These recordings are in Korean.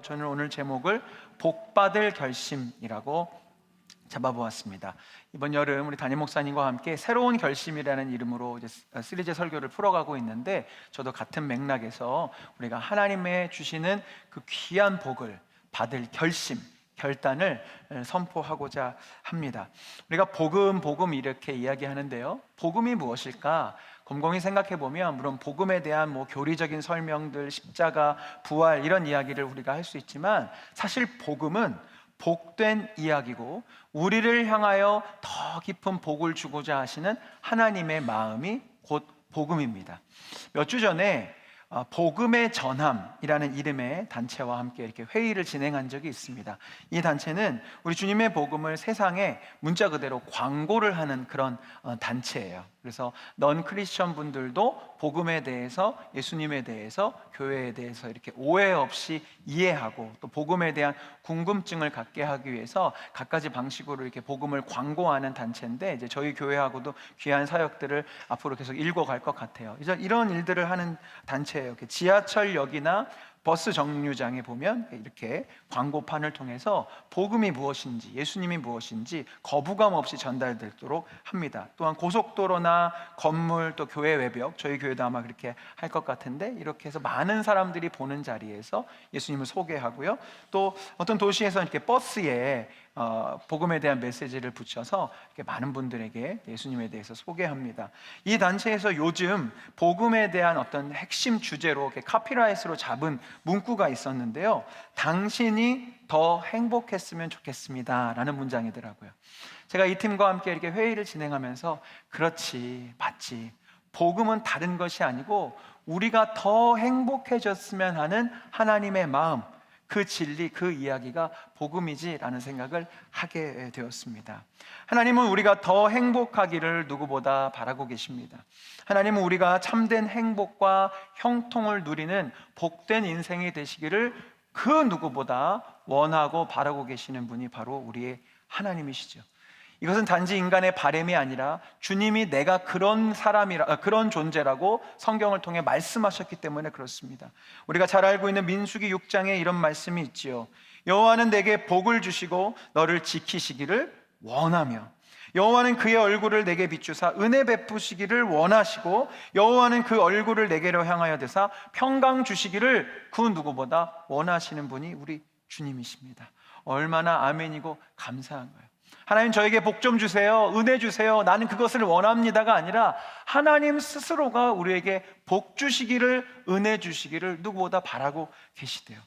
저는 오늘 제목을 복받을 결심이라고 잡아보았습니다. 이번 여름 우리 담임 목사님과 함께 새로운 결심이라는 이름으로 이제 시리즈 설교를 풀어가고 있는데, 저도 같은 맥락에서 우리가 하나님의 주시는 그 귀한 복을 받을 결단을 선포하고자 합니다. 우리가 복음 이렇게 이야기하는데요, 복음이 무엇일까? 곰곰이 생각해 보면 물론 복음에 대한 교리적인 설명들, 십자가, 부활 이런 이야기를 우리가 할 수 있지만, 사실 복음은 복된 이야기고 우리를 향하여 더 깊은 복을 주고자 하시는 하나님의 마음이 곧 복음입니다. 몇 주 전에 복음의 전함이라는 이름의 단체와 함께 이렇게 회의를 진행한 적이 있습니다. 이 단체는 우리 주님의 복음을 세상에 문자 그대로 광고를 하는 그런 단체예요. 그래서 넌 크리스천 분들도 복음에 대해서, 예수님에 대해서, 교회에 대해서 이렇게 오해 없이 이해하고 또 복음에 대한 궁금증을 갖게 하기 위해서 갖가지 방식으로 이렇게 복음을 광고하는 단체인데, 이제 저희 교회하고도 귀한 사역들을 앞으로 계속 일궈갈 것 같아요. 이제 이런 일들을 하는 단체예요. 지하철역이나 버스 정류장에 보면 이렇게 광고판을 통해서 복음이 무엇인지, 예수님이 무엇인지 거부감 없이 전달되도록 합니다. 또한 고속도로나 건물, 또 교회 외벽, 저희 교회도 아마 그렇게 할 것 같은데, 이렇게 해서 많은 사람들이 보는 자리에서 예수님을 소개하고요, 또 어떤 도시에서 이렇게 버스에 복음에 대한 메시지를 붙여서 이렇게 많은 분들에게 예수님에 대해서 소개합니다. 이 단체에서 요즘 복음에 대한 어떤 핵심 주제로 이렇게 카피라이트로 잡은 문구가 있었는데요, 당신이 더 행복했으면 좋겠습니다 라는 문장이더라고요. 제가 이 팀과 함께 이렇게 회의를 진행하면서, 그렇지, 맞지, 복음은 다른 것이 아니고 우리가 더 행복해졌으면 하는 하나님의 마음, 그 진리, 그 이야기가 복음이지라는 생각을 하게 되었습니다. 하나님은 우리가 더 행복하기를 누구보다 바라고 계십니다. 하나님은 우리가 참된 행복과 형통을 누리는 복된 인생이 되시기를 그 누구보다 원하고 바라고 계시는 분이 바로 우리의 하나님이시죠. 이것은 단지 인간의 바람이 아니라 주님이 내가 그런 그런 존재라고 성경을 통해 말씀하셨기 때문에 그렇습니다. 우리가 잘 알고 있는 민수기 6장에 이런 말씀이 있지요. 여호와는 내게 복을 주시고 너를 지키시기를 원하며, 여호와는 그의 얼굴을 내게 비추사 은혜 베푸시기를 원하시고, 여호와는 그 얼굴을 내게로 향하여 드사 평강 주시기를 그 누구보다 원하시는 분이 우리 주님이십니다. 얼마나 아멘이고 감사한 거예요. 하나님, 저에게 복 좀 주세요, 은혜 주세요, 나는 그것을 원합니다가 아니라 하나님 스스로가 우리에게 복 주시기를, 은혜 주시기를 누구보다 바라고 계시대요.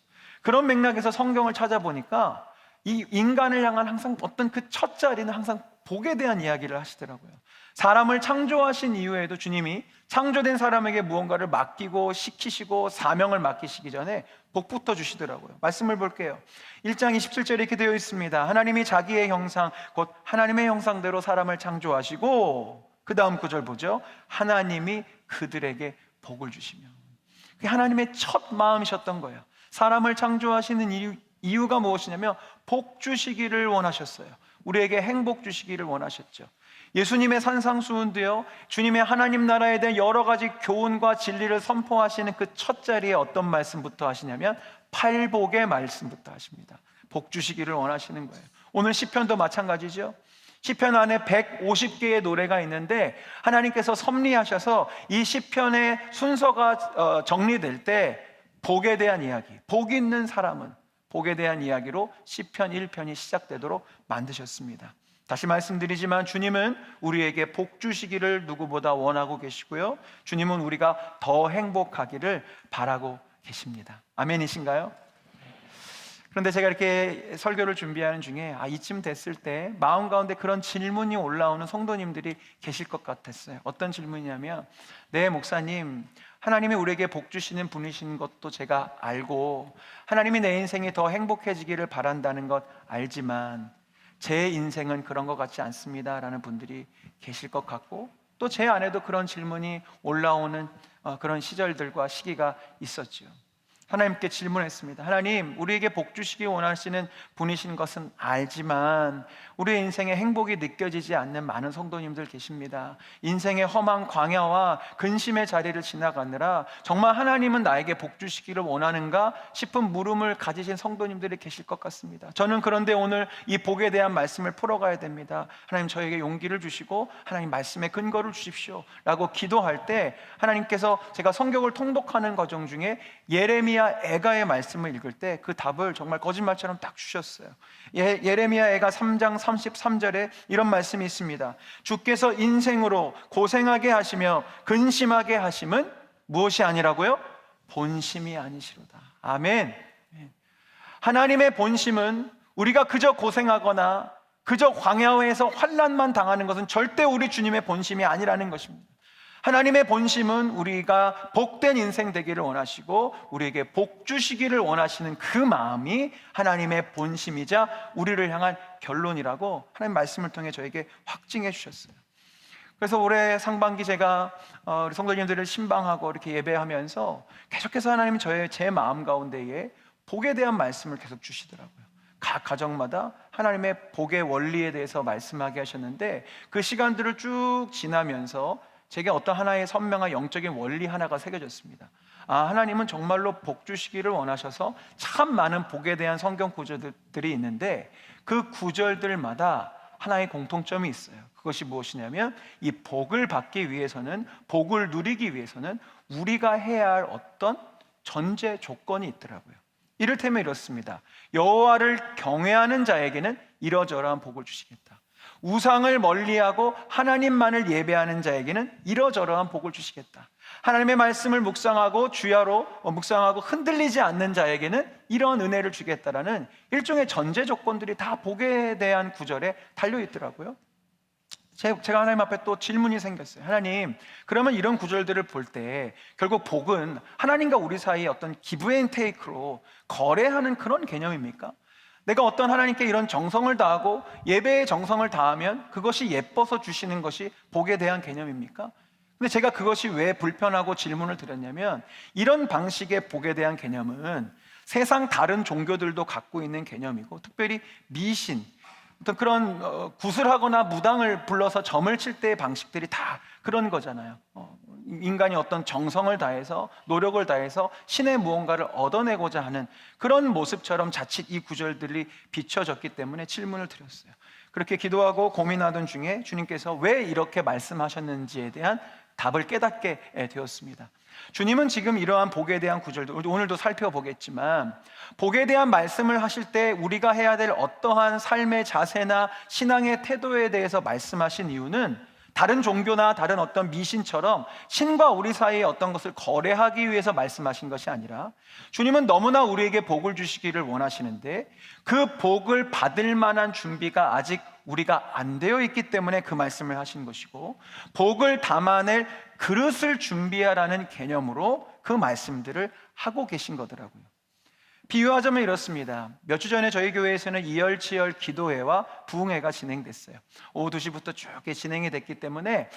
그런 맥락에서 성경을 찾아보니까 이 인간을 향한 항상 어떤 그 첫 자리는 항상 복에 대한 이야기를 하시더라고요. 사람을 창조하신 이후에도 주님이 창조된 사람에게 무언가를 맡기고 시키시고 사명을 맡기시기 전에 복부터 주시더라고요. 말씀을 볼게요. 1장 27절에 이렇게 되어 있습니다. 하나님이 자기의 형상, 곧 하나님의 형상대로 사람을 창조하시고, 그 다음 구절 보죠. 하나님이 그들에게 복을 주시며. 그게 하나님의 첫 마음이셨던 거예요. 사람을 창조하시는 이유가 무엇이냐면 복 주시기를 원하셨어요. 우리에게 행복 주시기를 원하셨죠. 예수님의 산상수훈도요, 주님의 하나님 나라에 대한 여러 가지 교훈과 진리를 선포하시는 그 첫 자리에 어떤 말씀부터 하시냐면 팔복의 말씀부터 하십니다. 복 주시기를 원하시는 거예요. 오늘 시편도 마찬가지죠. 시편 안에 150개의 노래가 있는데, 하나님께서 섭리하셔서 이 시편의 순서가 정리될 때 복에 대한 이야기, 복 있는 사람은 복에 대한 이야기로 시편 1편이 시작되도록 만드셨습니다. 다시 말씀드리지만 주님은 우리에게 복 주시기를 누구보다 원하고 계시고요, 주님은 우리가 더 행복하기를 바라고 계십니다. 아멘이신가요? 그런데 제가 이렇게 설교를 준비하는 중에 이쯤 됐을 때 마음 가운데 그런 질문이 올라오는 성도님들이 계실 것 같았어요. 어떤 질문이냐면, 네 목사님, 하나님이 우리에게 복 주시는 분이신 것도 제가 알고 하나님이 내 인생이 더 행복해지기를 바란다는 것 알지만 제 인생은 그런 것 같지 않습니다 라는 분들이 계실 것 같고, 또 제 안에도 그런 질문이 올라오는 그런 시절들과 시기가 있었죠. 하나님께 질문했습니다. 하나님, 우리에게 복 주시기 원하시는 분이신 것은 알지만 우리의 인생에 행복이 느껴지지 않는 많은 성도님들 계십니다. 인생의 험한 광야와 근심의 자리를 지나가느라 정말 하나님은 나에게 복 주시기를 원하는가 싶은 물음을 가지신 성도님들이 계실 것 같습니다. 저는 그런데 오늘 이 복에 대한 말씀을 풀어가야 됩니다. 하나님, 저에게 용기를 주시고 하나님 말씀의 근거를 주십시오 라고 기도할 때 하나님께서, 제가 성경을 통독하는 과정 중에 예레미야 애가의 말씀을 읽을 때 그 답을 정말 거짓말처럼 딱 주셨어요. 예레미야 애가 3장 33절에 이런 말씀이 있습니다. 주께서 인생으로 고생하게 하시며 근심하게 하심은 무엇이 아니라고요? 본심이 아니시로다. 아멘. 하나님의 본심은 우리가 그저 고생하거나 그저 광야에서 환난만 당하는 것은 절대 우리 주님의 본심이 아니라는 것입니다. 하나님의 본심은 우리가 복된 인생 되기를 원하시고 우리에게 복 주시기를 원하시는 그 마음이 하나님의 본심이자 우리를 향한 결론이라고 하나님 말씀을 통해 저에게 확증해 주셨어요. 그래서 올해 상반기 제가 우리 성도님들을 신방하고 이렇게 예배하면서 계속해서 하나님이 제 마음 가운데에 복에 대한 말씀을 계속 주시더라고요. 각 가정마다 하나님의 복의 원리에 대해서 말씀하게 하셨는데 그 시간들을 쭉 지나면서 제게 어떤 하나의 선명한 영적인 원리 하나가 새겨졌습니다. 하나님은 정말로 복 주시기를 원하셔서 참 많은 복에 대한 성경 구절들이 있는데 그 구절들마다 하나의 공통점이 있어요. 그것이 무엇이냐면 이 복을 받기 위해서는, 복을 누리기 위해서는 우리가 해야 할 어떤 전제 조건이 있더라고요. 이를테면 이렇습니다. 여호와를 경외하는 자에게는 이러저러한 복을 주시겠다. 우상을 멀리하고 하나님만을 예배하는 자에게는 이러저러한 복을 주시겠다. 하나님의 말씀을 묵상하고 주야로 묵상하고 흔들리지 않는 자에게는 이런 은혜를 주겠다라는 일종의 전제 조건들이 다 복에 대한 구절에 달려있더라고요. 제가 하나님 앞에 또 질문이 생겼어요. 하나님, 그러면 이런 구절들을 볼 때 결국 복은 하나님과 우리 사이의 어떤 기브 앤 테이크로 거래하는 그런 개념입니까? 내가 어떤 하나님께 이런 정성을 다하고 예배의 정성을 다하면 그것이 예뻐서 주시는 것이 복에 대한 개념입니까? 근데 제가 그것이 왜 불편하고 질문을 드렸냐면, 이런 방식의 복에 대한 개념은 세상 다른 종교들도 갖고 있는 개념이고, 특별히 미신, 어떤 그런 구슬하거나 무당을 불러서 점을 칠 때의 방식들이 다 그런 거잖아요. 인간이 어떤 정성을 다해서, 노력을 다해서 신의 무언가를 얻어내고자 하는 그런 모습처럼 자칫 이 구절들이 비춰졌기 때문에 질문을 드렸어요. 그렇게 기도하고 고민하던 중에 주님께서 왜 이렇게 말씀하셨는지에 대한 답을 깨닫게 되었습니다. 주님은 지금 이러한 복에 대한 구절들, 오늘도 살펴보겠지만, 복에 대한 말씀을 하실 때 우리가 해야 될 어떠한 삶의 자세나 신앙의 태도에 대해서 말씀하신 이유는 다른 종교나 다른 어떤 미신처럼 신과 우리 사이의 어떤 것을 거래하기 위해서 말씀하신 것이 아니라, 주님은 너무나 우리에게 복을 주시기를 원하시는데 그 복을 받을 만한 준비가 아직 우리가 안 되어 있기 때문에 그 말씀을 하신 것이고, 복을 담아낼 그릇을 준비하라는 개념으로 그 말씀들을 하고 계신 거더라고요. 비유하자면 이렇습니다. 몇 주 전에 저희 교회에서는 이열치열 기도회와 부흥회가 진행됐어요. 오후 2시부터 쭉 진행이 됐기 때문에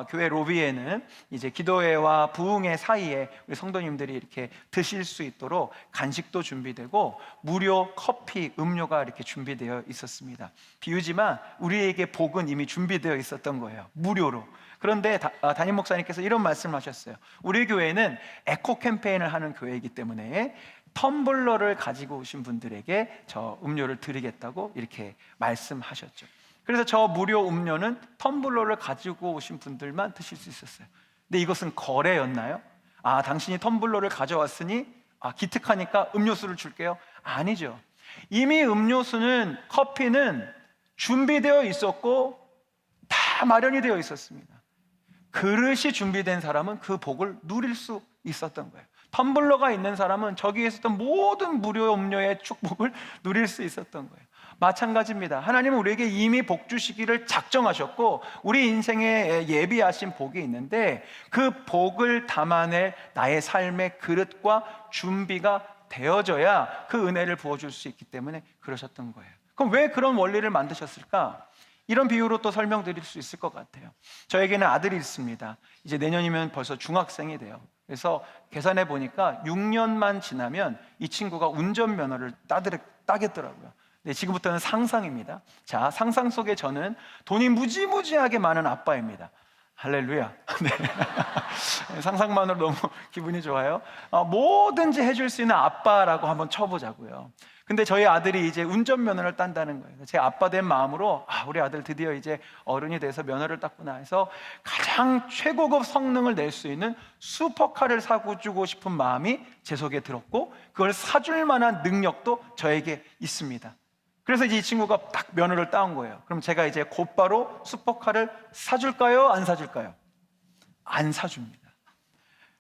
교회 로비에는 이제 기도회와 부흥회 사이에 우리 성도님들이 이렇게 드실 수 있도록 간식도 준비되고 무료 커피, 음료가 이렇게 준비되어 있었습니다. 비유지만 우리에게 복은 이미 준비되어 있었던 거예요. 무료로. 그런데 담임 목사님께서 이런 말씀을 하셨어요. 우리 교회는 에코 캠페인을 하는 교회이기 때문에 텀블러를 가지고 오신 분들에게 저 음료를 드리겠다고 이렇게 말씀하셨죠. 그래서 저 무료 음료는 텀블러를 가지고 오신 분들만 드실 수 있었어요. 근데 이것은 거래였나요? 당신이 텀블러를 가져왔으니 기특하니까 음료수를 줄게요? 아니죠. 이미 음료수는, 커피는 준비되어 있었고 다 마련이 되어 있었습니다. 그릇이 준비된 사람은 그 복을 누릴 수 있었던 거예요. 텀블러가 있는 사람은 저기에 있었던 모든 무료 음료의 축복을 누릴 수 있었던 거예요. 마찬가지입니다. 하나님은 우리에게 이미 복 주시기를 작정하셨고 우리 인생에 예비하신 복이 있는데 그 복을 담아낼 나의 삶의 그릇과 준비가 되어져야 그 은혜를 부어줄 수 있기 때문에 그러셨던 거예요. 그럼 왜 그런 원리를 만드셨을까? 이런 비유로 또 설명드릴 수 있을 것 같아요. 저에게는 아들이 있습니다. 이제 내년이면 벌써 중학생이 돼요. 그래서 계산해 보니까 6년만 지나면 이 친구가 운전면허를 따겠더라고요. 네, 지금부터는 상상입니다. 자, 상상 속에 저는 돈이 무지무지하게 많은 아빠입니다. 할렐루야. 네. 상상만으로 너무 기분이 좋아요. 뭐든지 해줄 수 있는 아빠라고 한번 쳐보자고요. 근데 저희 아들이 이제 운전면허를 딴다는 거예요. 제 아빠 된 마음으로 우리 아들 드디어 이제 어른이 돼서 면허를 땄구나 해서 가장 최고급 성능을 낼 수 있는 슈퍼카를 사주고 싶은 마음이 제 속에 들었고, 그걸 사줄 만한 능력도 저에게 있습니다. 그래서 이제 이 친구가 딱 면허를 따온 거예요. 그럼 제가 이제 곧바로 슈퍼카를 사줄까요? 안 사줄까요? 안 사줍니다.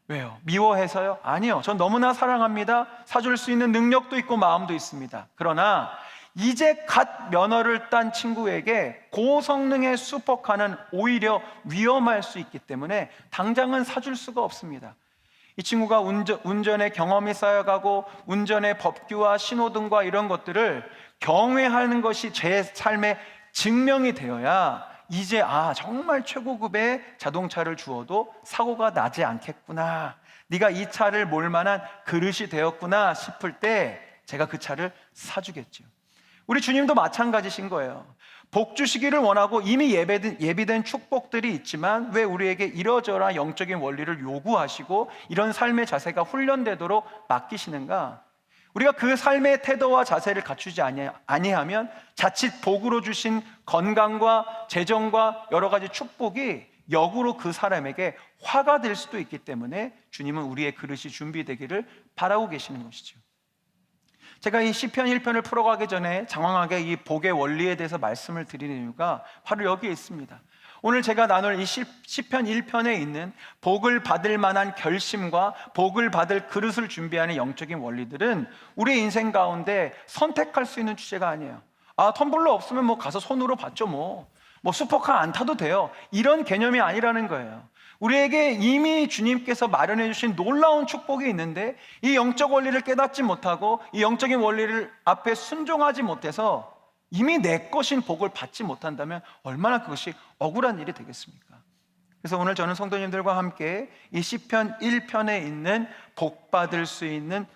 왜요? 미워해서요? 아니요. 전 너무나 사랑합니다. 사줄 수 있는 능력도 있고 마음도 있습니다. 그러나 이제 갓 면허를 딴 친구에게 고성능의 슈퍼카는 오히려 위험할 수 있기 때문에 당장은 사줄 수가 없습니다. 이 친구가 운전의 경험이 쌓여가고 운전의 법규와 신호등과 이런 것들을 경외하는 것이 제 삶의 증명이 되어야 이제 정말 최고급의 자동차를 주어도 사고가 나지 않겠구나, 네가 이 차를 몰 만한 그릇이 되었구나 싶을 때 제가 그 차를 사주겠죠. 우리 주님도 마찬가지신 거예요. 복 주시기를 원하고 이미 예비된 축복들이 있지만 왜 우리에게 이러저러한 영적인 원리를 요구하시고 이런 삶의 자세가 훈련되도록 맡기시는가? 우리가 그 삶의 태도와 자세를 갖추지 아니하면 자칫 복으로 주신 건강과 재정과 여러 가지 축복이 역으로 그 사람에게 화가 될 수도 있기 때문에 주님은 우리의 그릇이 준비되기를 바라고 계시는 것이죠. 제가 이 시편 1편을 풀어가기 전에 장황하게 이 복의 원리에 대해서 말씀을 드리는 이유가 바로 여기에 있습니다. 오늘 제가 나눌 이 시편 1편에 있는 복을 받을 만한 결심과 복을 받을 그릇을 준비하는 영적인 원리들은 우리 인생 가운데 선택할 수 있는 주제가 아니에요. 텀블러 없으면 가서 손으로 받죠. 슈퍼카 안 타도 돼요. 이런 개념이 아니라는 거예요. 우리에게 이미 주님께서 마련해 주신 놀라운 축복이 있는데 이 영적 원리를 깨닫지 못하고 이 영적인 원리를 앞에 순종하지 못해서 이미 내 것인 복을 받지 못한다면 얼마나 그것이 억울한 일이 되겠습니까? 그래서 오늘 저는 성도님들과 함께 이 시편 1편에 있는 복 받을 수 있는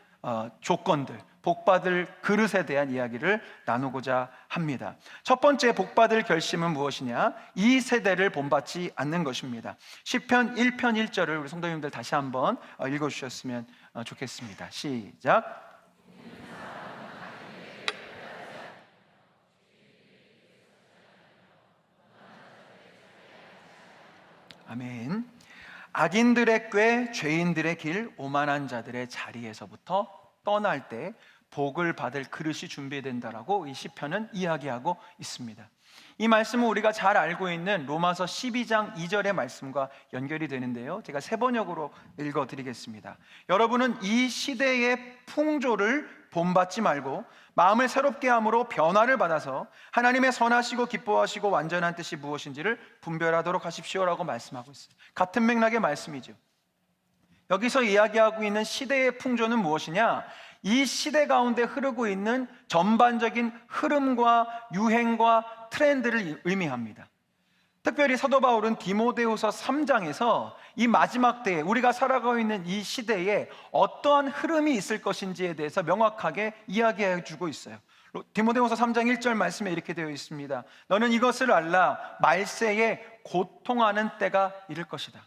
조건들, 복 받을 그릇에 대한 이야기를 나누고자 합니다. 첫 번째 복 받을 결심은 무엇이냐? 이 세대를 본받지 않는 것입니다. 시편 1편 1절을 우리 성도님들 다시 한번 읽어주셨으면 좋겠습니다. 시작. 아멘. 악인들의 꾀, 죄인들의 길, 오만한 자들의 자리에서부터 떠날 때 복을 받을 그릇이 준비된다라고 이 시편은 이야기하고 있습니다. 이 말씀은 우리가 잘 알고 있는 로마서 12장 2절의 말씀과 연결이 되는데요, 제가 세 번역으로 읽어드리겠습니다. 여러분은 이 시대의 풍조를 본받지 말고 마음을 새롭게 함으로 변화를 받아서 하나님의 선하시고 기뻐하시고 완전한 뜻이 무엇인지를 분별하도록 하십시오라고 말씀하고 있어요. 같은 맥락의 말씀이죠. 여기서 이야기하고 있는 시대의 풍조는 무엇이냐? 이 시대 가운데 흐르고 있는 전반적인 흐름과 유행과 트렌드를 의미합니다. 특별히 사도 바울은 디모데후서 3장에서 이 마지막 때에 우리가 살아가고 있는 이 시대에 어떠한 흐름이 있을 것인지에 대해서 명확하게 이야기해 주고 있어요. 디모데후서 3장 1절 말씀에 이렇게 되어 있습니다. 너는 이것을 알라, 말세에 고통하는 때가 이를 것이다.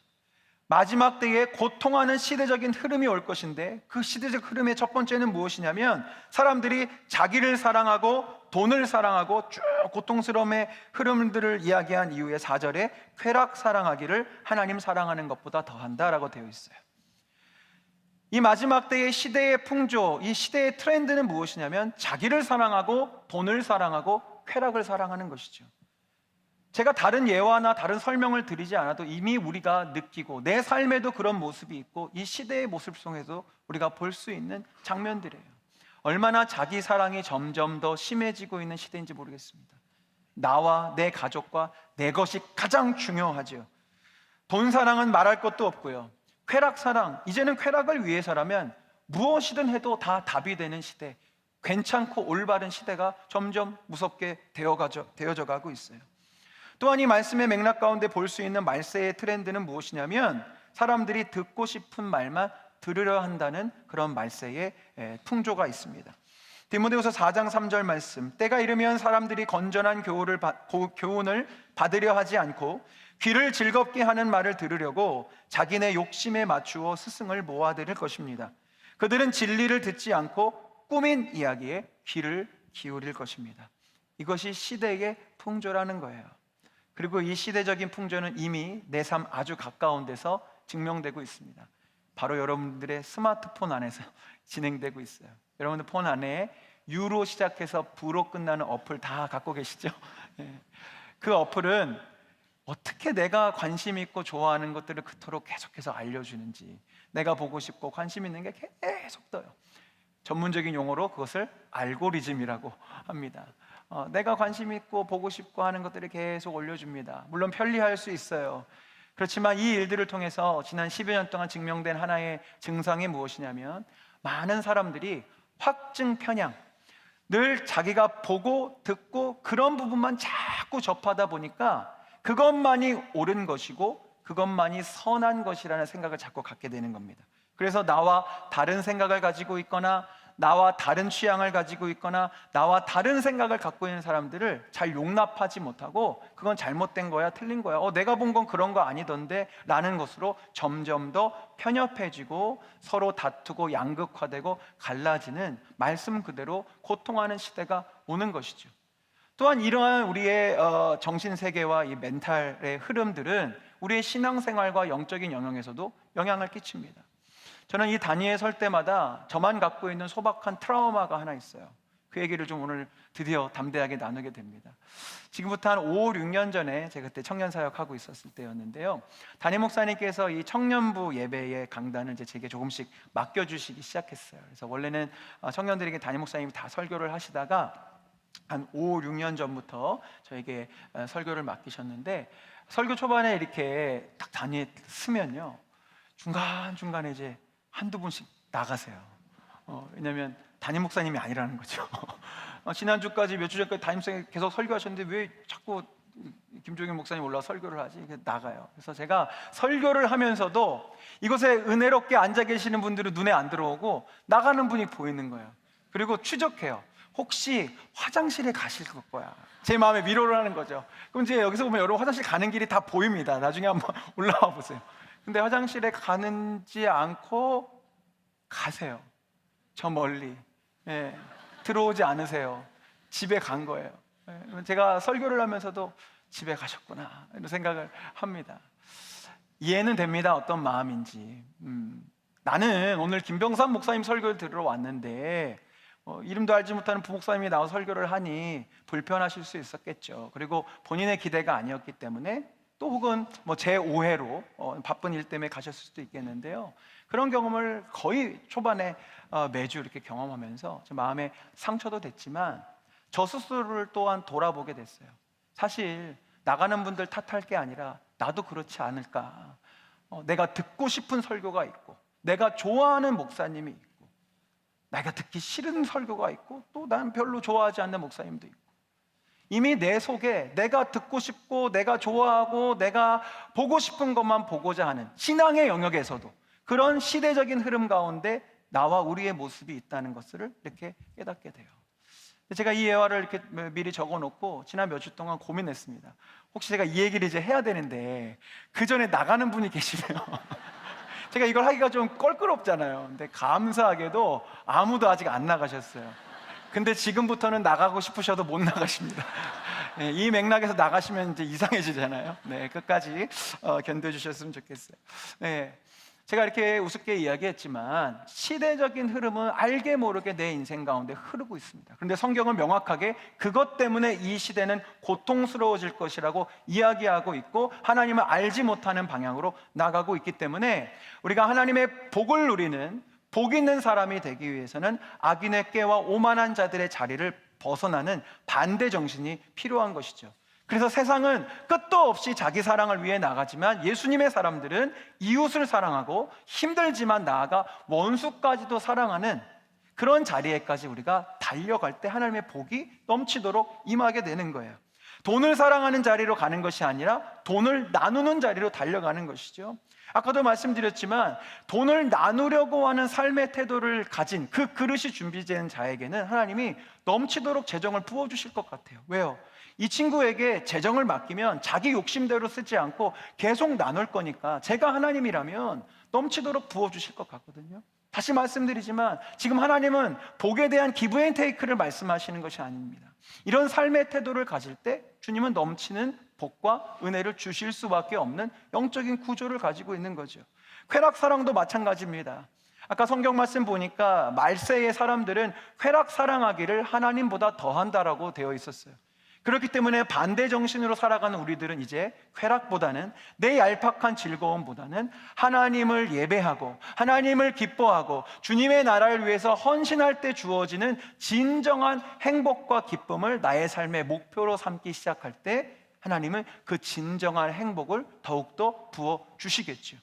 마지막 때에 고통하는 시대적인 흐름이 올 것인데 그 시대적 흐름의 첫 번째는 무엇이냐면 사람들이 자기를 사랑하고 돈을 사랑하고 쭉 고통스러움의 흐름들을 이야기한 이후에 4절에 쾌락 사랑하기를 하나님 사랑하는 것보다 더한다라고 되어 있어요. 이 마지막 때의 시대의 풍조, 이 시대의 트렌드는 무엇이냐면 자기를 사랑하고 돈을 사랑하고 쾌락을 사랑하는 것이죠. 제가 다른 예화나 다른 설명을 드리지 않아도 이미 우리가 느끼고 내 삶에도 그런 모습이 있고 이 시대의 모습 속에서 우리가 볼 수 있는 장면들이에요. 얼마나 자기 사랑이 점점 더 심해지고 있는 시대인지 모르겠습니다. 나와 내 가족과 내 것이 가장 중요하죠. 돈 사랑은 말할 것도 없고요. 쾌락 사랑, 이제는 쾌락을 위해서라면 무엇이든 해도 다 답이 되는 시대, 괜찮고 올바른 시대가 점점 무섭게 되어져 가고 있어요. 또한 이 말씀의 맥락 가운데 볼 수 있는 말세의 트렌드는 무엇이냐면 사람들이 듣고 싶은 말만 들으려 한다는 그런 말세의 풍조가 있습니다. 디모데후서 4장 3절 말씀, 때가 이르면 사람들이 건전한 교훈을 받으려 하지 않고 귀를 즐겁게 하는 말을 들으려고 자기네 욕심에 맞추어 스승을 모아들일 것입니다. 그들은 진리를 듣지 않고 꾸민 이야기에 귀를 기울일 것입니다. 이것이 시대의 풍조라는 거예요. 그리고 이 시대적인 풍조는 이미 내 삶 아주 가까운 데서 증명되고 있습니다. 바로 여러분들의 스마트폰 안에서 진행되고 있어요. 여러분들 폰 안에 U로 시작해서 V로 끝나는 어플 다 갖고 계시죠? 그 어플은 어떻게 내가 관심 있고 좋아하는 것들을 그토록 계속해서 알려주는지, 내가 보고 싶고 관심 있는 게 계속 떠요. 전문적인 용어로 그것을 알고리즘이라고 합니다. 내가 관심 있고 보고 싶고 하는 것들을 계속 올려줍니다. 물론 편리할 수 있어요. 그렇지만 이 일들을 통해서 지난 10여 년 동안 증명된 하나의 증상이 무엇이냐면, 많은 사람들이 확증 편향, 늘 자기가 보고 듣고 그런 부분만 자꾸 접하다 보니까 그것만이 옳은 것이고 그것만이 선한 것이라는 생각을 자꾸 갖게 되는 겁니다. 그래서 나와 다른 생각을 가지고 있거나 나와 다른 취향을 가지고 있거나 나와 다른 생각을 갖고 있는 사람들을 잘 용납하지 못하고, 그건 잘못된 거야, 틀린 거야, 내가 본 건 그런 거 아니던데 라는 것으로 점점 더 편협해지고 서로 다투고 양극화되고 갈라지는, 말씀 그대로 고통하는 시대가 오는 것이죠. 또한 이러한 우리의 정신세계와 이 멘탈의 흐름들은 우리의 신앙생활과 영적인 영역에서도 영향을 끼칩니다. 저는 이 단위에 설 때마다 저만 갖고 있는 소박한 트라우마가 하나 있어요. 그 얘기를 좀 오늘 드디어 담대하게 나누게 됩니다. 지금부터 한 5, 6년 전에 제가 그때 청년 사역하고 있었을 때였는데요, 담임 목사님께서 이 청년부 예배의 강단을 제게 조금씩 맡겨주시기 시작했어요. 그래서 원래는 청년들에게 담임 목사님이 다 설교를 하시다가 한 5, 6년 전부터 저에게 설교를 맡기셨는데, 설교 초반에 이렇게 딱 단위에 쓰면요, 중간중간에 이제 한두 분씩 나가세요. 왜냐하면 담임 목사님이 아니라는 거죠. 지난주까지 몇 주 전까지 담임 목사님이 계속 설교하셨는데 왜 자꾸 김종인 목사님 올라와 설교를 하지? 나가요. 그래서 제가 설교를 하면서도 이곳에 은혜롭게 앉아 계시는 분들은 눈에 안 들어오고 나가는 분이 보이는 거예요. 그리고 추적해요. 혹시 화장실에 가실 거야. 제 마음에 위로를 하는 거죠. 그럼 이제 여기서 보면 여러분 화장실 가는 길이 다 보입니다. 나중에 한번 올라와 보세요. 근데 화장실에 가는지 않고 가세요. 저 멀리. 들어오지 않으세요. 집에 간 거예요. 제가 설교를 하면서도 집에 가셨구나 이런 생각을 합니다. 이해는 됩니다. 어떤 마음인지. 나는 오늘 김병삼 목사님 설교를 들으러 왔는데 이름도 알지 못하는 부목사님이 나와 설교를 하니 불편하실 수 있었겠죠. 그리고 본인의 기대가 아니었기 때문에, 또 혹은 제 오해로 바쁜 일 때문에 가셨을 수도 있겠는데요, 그런 경험을 거의 초반에 매주 이렇게 경험하면서 제 마음에 상처도 됐지만 저 스스로를 또한 돌아보게 됐어요. 사실 나가는 분들 탓할 게 아니라 나도 그렇지 않을까. 내가 듣고 싶은 설교가 있고, 내가 좋아하는 목사님이 있고, 내가 듣기 싫은 설교가 있고, 또 난 별로 좋아하지 않는 목사님도 있고, 이미 내 속에 내가 듣고 싶고 내가 좋아하고 내가 보고 싶은 것만 보고자 하는 신앙의 영역에서도 그런 시대적인 흐름 가운데 나와 우리의 모습이 있다는 것을 이렇게 깨닫게 돼요. 제가 이 예화를 이렇게 미리 적어놓고 지난 몇 주 동안 고민했습니다. 혹시 제가 이 얘기를 이제 해야 되는데 그 전에 나가는 분이 계시면 제가 이걸 하기가 좀 껄끄럽잖아요. 근데 감사하게도 아무도 아직 안 나가셨어요. 근데 지금부터는 나가고 싶으셔도 못 나가십니다. 이 맥락에서 나가시면 이제 이상해지잖아요. 끝까지 견뎌주셨으면 좋겠어요. 제가 이렇게 우습게 이야기했지만 시대적인 흐름은 알게 모르게 내 인생 가운데 흐르고 있습니다. 그런데 성경은 명확하게 그것 때문에 이 시대는 고통스러워질 것이라고 이야기하고 있고, 하나님을 알지 못하는 방향으로 나가고 있기 때문에 우리가 하나님의 복을 누리는 복 있는 사람이 되기 위해서는 악인의 꾀와 오만한 자들의 자리를 벗어나는 반대 정신이 필요한 것이죠. 그래서 세상은 끝도 없이 자기 사랑을 위해 나가지만 예수님의 사람들은 이웃을 사랑하고 힘들지만 나아가 원수까지도 사랑하는 그런 자리에까지 우리가 달려갈 때 하나님의 복이 넘치도록 임하게 되는 거예요. 돈을 사랑하는 자리로 가는 것이 아니라 돈을 나누는 자리로 달려가는 것이죠. 아까도 말씀드렸지만 돈을 나누려고 하는 삶의 태도를 가진 그 그릇이 준비된 자에게는 하나님이 넘치도록 재정을 부어주실 것 같아요. 왜요? 이 친구에게 재정을 맡기면 자기 욕심대로 쓰지 않고 계속 나눌 거니까 제가 하나님이라면 넘치도록 부어주실 것 같거든요. 다시 말씀드리지만 지금 하나님은 복에 대한 기브 앤 테이크를 말씀하시는 것이 아닙니다. 이런 삶의 태도를 가질 때 주님은 넘치는 복과 은혜를 주실 수밖에 없는 영적인 구조를 가지고 있는 거죠. 쾌락사랑도 마찬가지입니다. 아까 성경 말씀 보니까 말세의 사람들은 쾌락사랑하기를 하나님보다 더한다라고 되어 있었어요. 그렇기 때문에 반대 정신으로 살아가는 우리들은 이제 쾌락보다는, 내 얄팍한 즐거움보다는 하나님을 예배하고 하나님을 기뻐하고 주님의 나라를 위해서 헌신할 때 주어지는 진정한 행복과 기쁨을 나의 삶의 목표로 삼기 시작할 때 하나님은 그 진정한 행복을 더욱더 부어주시겠죠.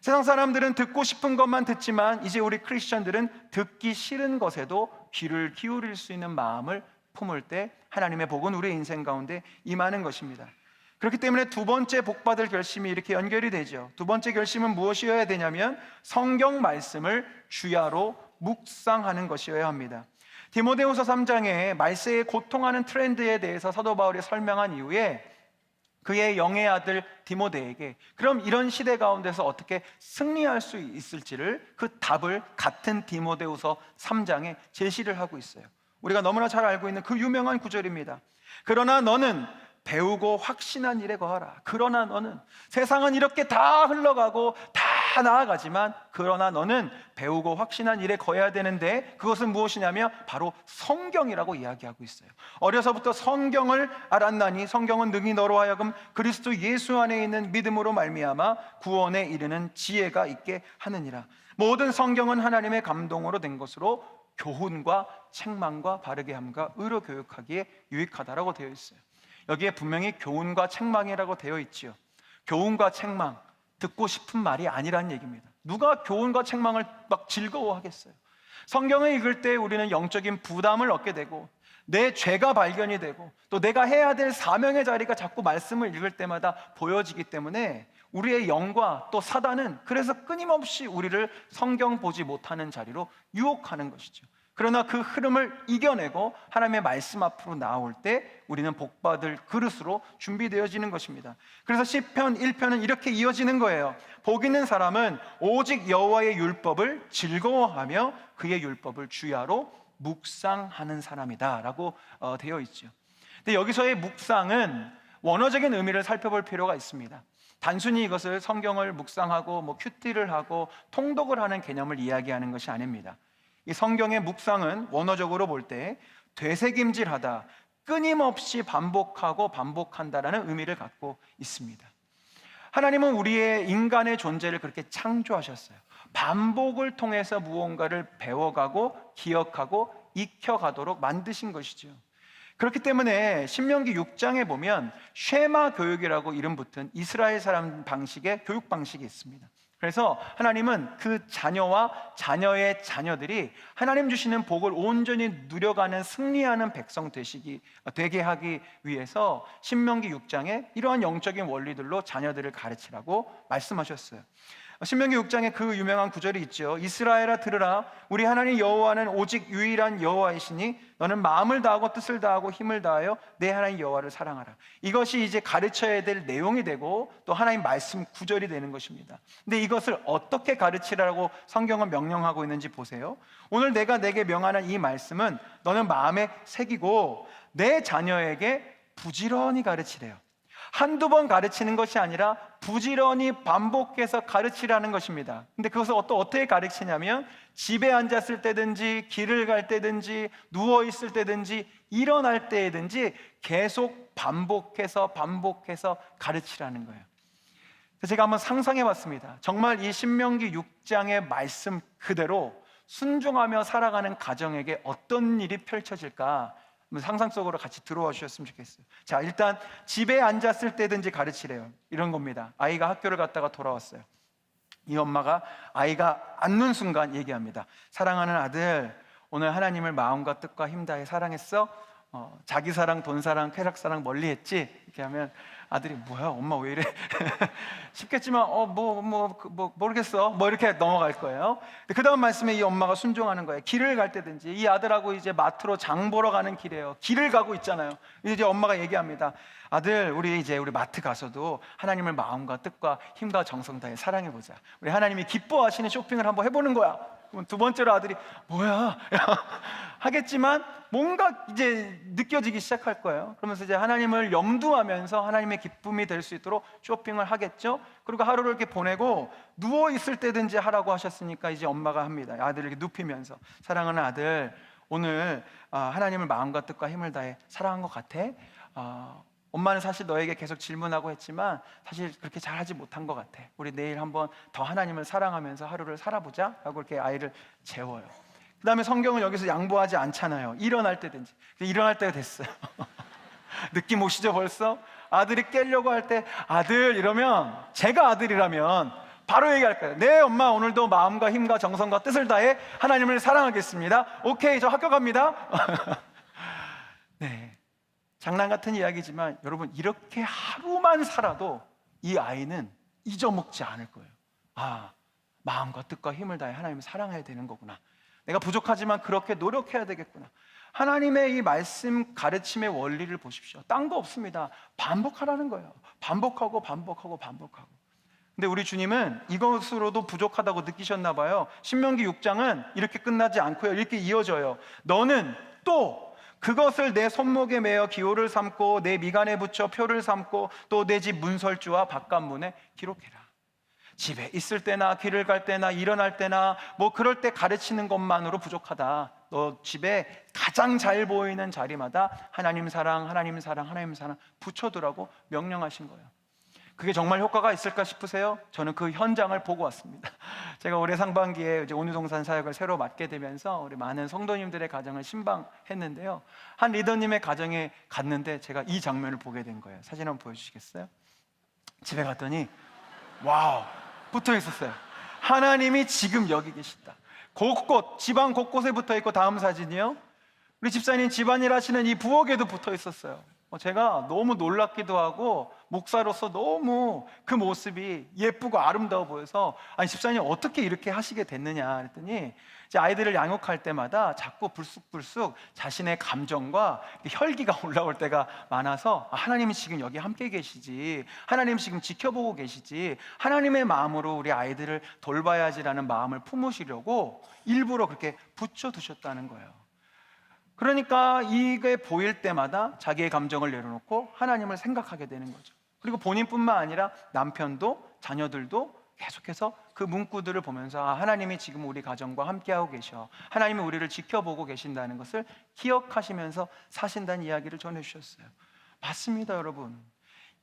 세상 사람들은 듣고 싶은 것만 듣지만 이제 우리 크리스천들은 듣기 싫은 것에도 귀를 기울일 수 있는 마음을 품을 때 하나님의 복은 우리의 인생 가운데 임하는 것입니다. 그렇기 때문에 두 번째 복받을 결심이 이렇게 연결이 되죠. 두 번째 결심은 무엇이어야 되냐면 성경 말씀을 주야로 묵상하는 것이어야 합니다. 디모데후서 3장에 말세에 고통하는 트렌드에 대해서 사도 바울이 설명한 이후에 그의 영의 아들 디모데에게 그럼 이런 시대 가운데서 어떻게 승리할 수 있을지를, 그 답을 같은 디모데후서 3장에 제시를 하고 있어요. 우리가 너무나 잘 알고 있는 그 유명한 구절입니다. 그러나 너는 배우고 확신한 일에 거하라. 그러나 너는, 세상은 이렇게 다 흘러가고 다 나아가지만 그러나 너는 배우고 확신한 일에 거해야 되는데 그것은 무엇이냐면 바로 성경이라고 이야기하고 있어요. 어려서부터 성경을 알았나니 성경은 능히 너로 하여금 그리스도 예수 안에 있는 믿음으로 말미암아 구원에 이르는 지혜가 있게 하느니라. 모든 성경은 하나님의 감동으로 된 것으로 교훈과 책망과 바르게 함과 의로 교육하기에 유익하다라고 되어 있어요. 여기에 분명히 교훈과 책망이라고 되어 있지요. 교훈과 책망, 듣고 싶은 말이 아니라는 얘기입니다. 누가 교훈과 책망을 막 즐거워하겠어요? 성경을 읽을 때 우리는 영적인 부담을 얻게 되고 내 죄가 발견이 되고 또 내가 해야 될 사명의 자리가 자꾸 말씀을 읽을 때마다 보여지기 때문에 우리의 영과 또 사단은 그래서 끊임없이 우리를 성경 보지 못하는 자리로 유혹하는 것이죠. 그러나 그 흐름을 이겨내고 하나님의 말씀 앞으로 나올 때 우리는 복받을 그릇으로 준비되어지는 것입니다. 그래서 시편 1편은 이렇게 이어지는 거예요. 복 있는 사람은 오직 여호와의 율법을 즐거워하며 그의 율법을 주야로 묵상하는 사람이다 라고 되어 있죠. 근데 여기서의 묵상은 원어적인 의미를 살펴볼 필요가 있습니다. 단순히 이것을 성경을 묵상하고 큐티를 하고 통독을 하는 개념을 이야기하는 것이 아닙니다. 이 성경의 묵상은 원어적으로 볼 때 되새김질하다, 끊임없이 반복하고 반복한다라는 의미를 갖고 있습니다. 하나님은 우리의 인간의 존재를 그렇게 창조하셨어요. 반복을 통해서 무언가를 배워가고 기억하고 익혀가도록 만드신 것이죠. 그렇기 때문에 신명기 6장에 보면 쉐마 교육이라고 이름 붙은 이스라엘 사람 방식의 교육 방식이 있습니다. 그래서 하나님은 그 자녀와 자녀의 자녀들이 하나님 주시는 복을 온전히 누려가는 승리하는 백성 되게 하기 위해서 신명기 6장에 이러한 영적인 원리들로 자녀들을 가르치라고 말씀하셨어요. 신명기 6장에 그 유명한 구절이 있죠. 이스라엘아 들으라, 우리 하나님 여호와는 오직 유일한 여호와이시니 너는 마음을 다하고 뜻을 다하고 힘을 다하여 내 하나님 여호와를 사랑하라. 이것이 이제 가르쳐야 될 내용이 되고 또 하나님 말씀 구절이 되는 것입니다. 근데 이것을 어떻게 가르치라고 성경은 명령하고 있는지 보세요. 오늘 내가 내게 명하는 이 말씀은 너는 마음에 새기고 내 자녀에게 부지런히 가르치래요. 한두 번 가르치는 것이 아니라 부지런히 반복해서 가르치라는 것입니다. 근데 그것을 또 어떻게 가르치냐면 집에 앉았을 때든지 길을 갈 때든지 누워있을 때든지 일어날 때든지 계속 반복해서 가르치라는 거예요. 그래서 제가 한번 상상해 봤습니다. 정말 이 신명기 6장의 말씀 그대로 순종하며 살아가는 가정에게 어떤 일이 펼쳐질까 상상 속으로 같이 들어와 주셨으면 좋겠어요. 자, 일단 집에 앉았을 때든지 가르치래요. 이런 겁니다. 아이가 학교를 갔다가 돌아왔어요. 이 엄마가 아이가 앉는 순간 얘기합니다. 사랑하는 아들, 오늘 하나님을 마음과 뜻과 힘 다해 사랑했어? 자기 사랑, 돈 사랑, 쾌락 사랑 멀리 했지? 이렇게 하면 아들이 뭐야, 엄마 왜 이래? 싶겠지만 모르겠어. 뭐 이렇게 넘어갈 거예요. 그 다음 말씀에 이 엄마가 순종하는 거예요. 길을 갈 때든지, 이 아들하고 이제 마트로 장 보러 가는 길이에요. 길을 가고 있잖아요. 이제 엄마가 얘기합니다. 아들, 우리 마트 가서도 하나님을 마음과 뜻과 힘과 정성 다해 사랑해 보자. 우리 하나님이 기뻐하시는 쇼핑을 한번 해보는 거야. 그럼 두 번째로 아들이 뭐야? 하겠지만 뭔가 이제 느껴지기 시작할 거예요. 그러면서 이제 하나님을 염두하면서 하나님의 기쁨이 될 수 있도록 쇼핑을 하겠죠. 그리고 하루를 이렇게 보내고 누워 있을 때든지 하라고 하셨으니까 이제 엄마가 합니다. 아들을 이렇게 눕히면서, 사랑하는 아들, 오늘 하나님을 마음과 뜻과 힘을 다해 사랑한 것 같아? 엄마는 사실 너에게 계속 질문하고 했지만 사실 그렇게 잘하지 못한 것 같아. 우리 내일 한번 더 하나님을 사랑하면서 하루를 살아보자 라고 이렇게 아이를 재워요. 그 다음에 성경은 여기서 양보하지 않잖아요. 일어날 때든지. 일어날 때가 됐어요. 느낌 오시죠 벌써? 아들이 깨려고 할 때 아들 이러면, 제가 아들이라면 바로 얘기할 거예요. 네 엄마, 오늘도 마음과 힘과 정성과 뜻을 다해 하나님을 사랑하겠습니다. 오케이, 저 학교 갑니다. 네, 장난 같은 이야기지만 여러분, 이렇게 하루만 살아도 이 아이는 잊어먹지 않을 거예요. 마음과 뜻과 힘을 다해 하나님을 사랑해야 되는 거구나. 내가 부족하지만 그렇게 노력해야 되겠구나. 하나님의 이 말씀 가르침의 원리를 보십시오. 딴 거 없습니다. 반복하라는 거예요. 반복하고 반복하고 반복하고. 근데 우리 주님은 이것으로도 부족하다고 느끼셨나 봐요. 신명기 6장은 이렇게 끝나지 않고요, 이렇게 이어져요. 너는 또 그것을 내 손목에 매어 기호를 삼고 내 미간에 붙여 표를 삼고 또 내 집 문설주와 바깥문에 기록해라. 집에 있을 때나 길을 갈 때나 일어날 때나 뭐 그럴 때 가르치는 것만으로 부족하다. 너 집에 가장 잘 보이는 자리마다 하나님 사랑, 하나님 사랑, 하나님 사랑 붙여두라고 명령하신 거예요. 그게 정말 효과가 있을까 싶으세요? 저는 그 현장을 보고 왔습니다. 제가 올해 상반기에 이제 온유동산 사역을 새로 맡게 되면서 우리 많은 성도님들의 가정을 신방했는데요, 한 리더님의 가정에 갔는데 제가 이 장면을 보게 된 거예요. 사진 한번 보여주시겠어요? 집에 갔더니 와우, 붙어 있었어요. 하나님이 지금 여기 계시다. 곳곳, 집안 곳곳에 붙어 있고, 다음 사진이요, 우리 집사님 집안일 하시는 이 부엌에도 붙어 있었어요. 제가 너무 놀랍기도 하고 목사로서 너무 그 모습이 예쁘고 아름다워 보여서, 아니 집사님 어떻게 이렇게 하시게 됐느냐 그랬더니, 이제 아이들을 양육할 때마다 자꾸 불쑥불쑥 자신의 감정과 혈기가 올라올 때가 많아서, 하나님이 지금 여기 함께 계시지, 하나님 지금 지켜보고 계시지, 하나님의 마음으로 우리 아이들을 돌봐야지라는 마음을 품으시려고 일부러 그렇게 붙여두셨다는 거예요. 그러니까 이게 보일 때마다 자기의 감정을 내려놓고 하나님을 생각하게 되는 거죠. 그리고 본인뿐만 아니라 남편도 자녀들도 계속해서 그 문구들을 보면서, 하나님이 지금 우리 가정과 함께하고 계셔, 하나님이 우리를 지켜보고 계신다는 것을 기억하시면서 사신다는 이야기를 전해주셨어요. 맞습니다, 여러분.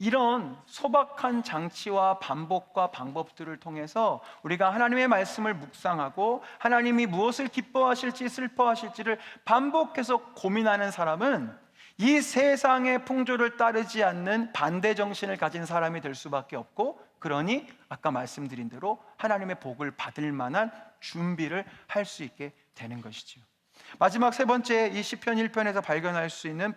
이런 소박한 장치와 반복과 방법들을 통해서 우리가 하나님의 말씀을 묵상하고 하나님이 무엇을 기뻐하실지 슬퍼하실지를 반복해서 고민하는 사람은 이 세상의 풍조를 따르지 않는 반대 정신을 가진 사람이 될 수밖에 없고, 그러니 아까 말씀드린 대로 하나님의 복을 받을 만한 준비를 할 수 있게 되는 것이지요. 마지막 세 번째, 이 시편 1편에서 발견할 수 있는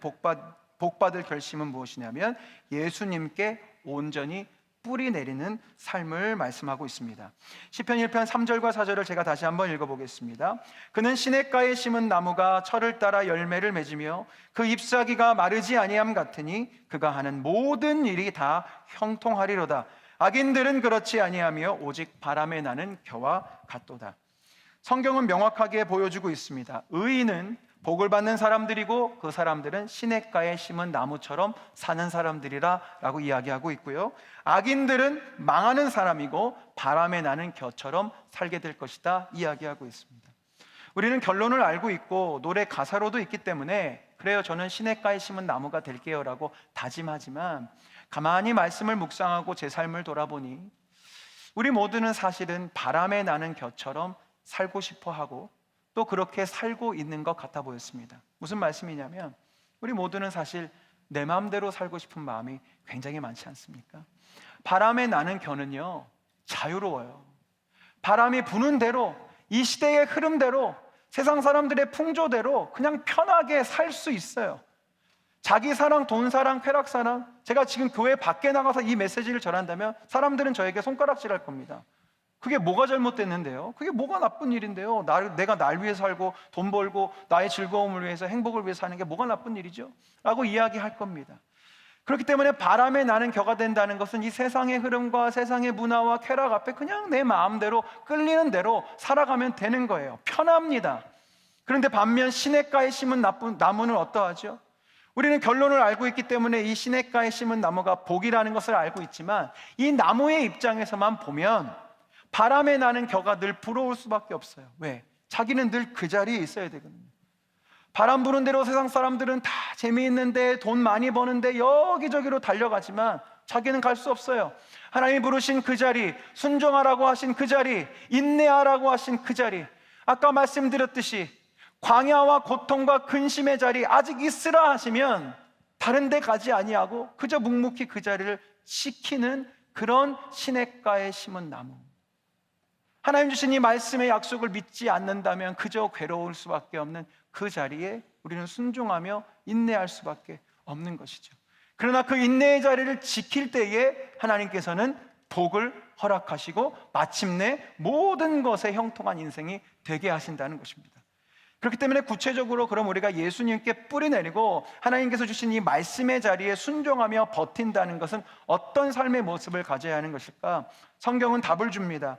복받을 결심은 무엇이냐면, 예수님께 온전히 뿌리 내리는 삶을 말씀하고 있습니다. 시편 1편 3절과 4절을 제가 다시 한번 읽어보겠습니다. 그는 시냇가에 심은 나무가 철을 따라 열매를 맺으며 그 잎사귀가 마르지 아니함 같으니 그가 하는 모든 일이 다 형통하리로다. 악인들은 그렇지 아니하며 오직 바람에 나는 겨와 같도다. 성경은 명확하게 보여주고 있습니다. 의인은 복을 받는 사람들이고 그 사람들은 시냇가에 심은 나무처럼 사는 사람들이라 라고 이야기하고 있고요, 악인들은 망하는 사람이고 바람에 나는 겨처럼 살게 될 것이다 이야기하고 있습니다. 우리는 결론을 알고 있고 노래 가사로도 있기 때문에, 그래요, 저는 시냇가에 심은 나무가 될게요 라고 다짐하지만, 가만히 말씀을 묵상하고 제 삶을 돌아보니 우리 모두는 사실은 바람에 나는 겨처럼 살고 싶어 하고 또 그렇게 살고 있는 것 같아 보였습니다. 무슨 말씀이냐면, 우리 모두는 사실 내 마음대로 살고 싶은 마음이 굉장히 많지 않습니까? 바람에 나는 겨는요, 자유로워요. 바람이 부는 대로, 이 시대의 흐름대로, 세상 사람들의 풍조대로 그냥 편하게 살 수 있어요. 자기 사랑, 돈 사랑, 쾌락 사랑. 제가 지금 교회 밖에 나가서 이 메시지를 전한다면 사람들은 저에게 손가락질할 겁니다. 그게 뭐가 잘못됐는데요? 그게 뭐가 나쁜 일인데요? 내가 날 위해 살고 돈 벌고 나의 즐거움을 위해서, 행복을 위해서 사는 게 뭐가 나쁜 일이죠? 라고 이야기할 겁니다. 그렇기 때문에 바람에 나는 겨가 된다는 것은 이 세상의 흐름과 세상의 문화와 쾌락 앞에 그냥 내 마음대로 끌리는 대로 살아가면 되는 거예요. 편합니다. 그런데 반면 시냇가에 심은 나무는 어떠하죠? 우리는 결론을 알고 있기 때문에 이 시냇가에 심은 나무가 복이라는 것을 알고 있지만, 이 나무의 입장에서만 보면 바람에 나는 겨가 늘 부러울 수밖에 없어요. 왜? 자기는 늘 그 자리에 있어야 되거든요. 바람 부는 대로 세상 사람들은 다 재미있는데, 돈 많이 버는데 여기저기로 달려가지만 자기는 갈 수 없어요. 하나님이 부르신 그 자리, 순종하라고 하신 그 자리, 인내하라고 하신 그 자리, 아까 말씀드렸듯이 광야와 고통과 근심의 자리 아직 있으라 하시면 다른 데 가지 아니하고 그저 묵묵히 그 자리를 지키는 그런 시냇가에 심은 나무. 하나님 주신 이 말씀의 약속을 믿지 않는다면 그저 괴로울 수밖에 없는 그 자리에 우리는 순종하며 인내할 수밖에 없는 것이죠. 그러나 그 인내의 자리를 지킬 때에 하나님께서는 복을 허락하시고 마침내 모든 것에 형통한 인생이 되게 하신다는 것입니다. 그렇기 때문에 구체적으로 그럼 우리가 예수님께 뿌리 내리고 하나님께서 주신 이 말씀의 자리에 순종하며 버틴다는 것은 어떤 삶의 모습을 가져야 하는 것일까? 성경은 답을 줍니다.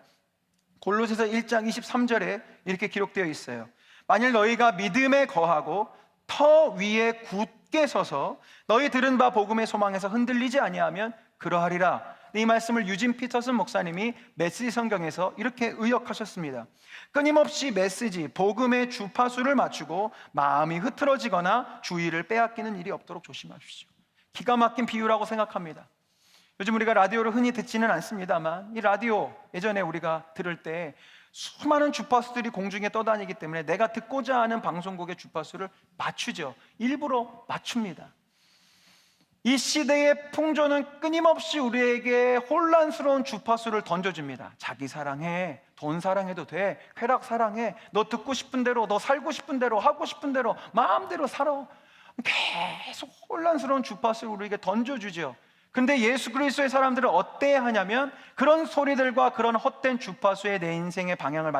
골로새서 1장 23절에 이렇게 기록되어 있어요. 만일 너희가 믿음에 거하고 터 위에 굳게 서서 너희 들은 바 복음의 소망에서 흔들리지 아니하면 그러하리라. 이 말씀을 유진 피터슨 목사님이 메시지 성경에서 이렇게 의역하셨습니다. 끊임없이 메시지, 복음의 주파수를 맞추고 마음이 흐트러지거나 주의를 빼앗기는 일이 없도록 조심하십시오. 기가 막힌 비유라고 생각합니다. 요즘 우리가 라디오를 흔히 듣지는 않습니다만, 이 라디오 예전에 우리가 들을 때 수많은 주파수들이 공중에 떠다니기 때문에 내가 듣고자 하는 방송국의 주파수를 맞추죠. 일부러 맞춥니다. 이 시대의 풍조는 끊임없이 우리에게 혼란스러운 주파수를 던져줍니다. 자기 사랑해, 돈 사랑해도 돼, 쾌락 사랑해, 너 듣고 싶은 대로, 너 살고 싶은 대로, 하고 싶은 대로 마음대로 살아. 계속 혼란스러운 주파수를 우리에게 던져주죠. 근데 예수 그리스도의 사람들은 어때야 하냐면 그런 소리들과 그런 헛된 주파수에 내 인생의 방향을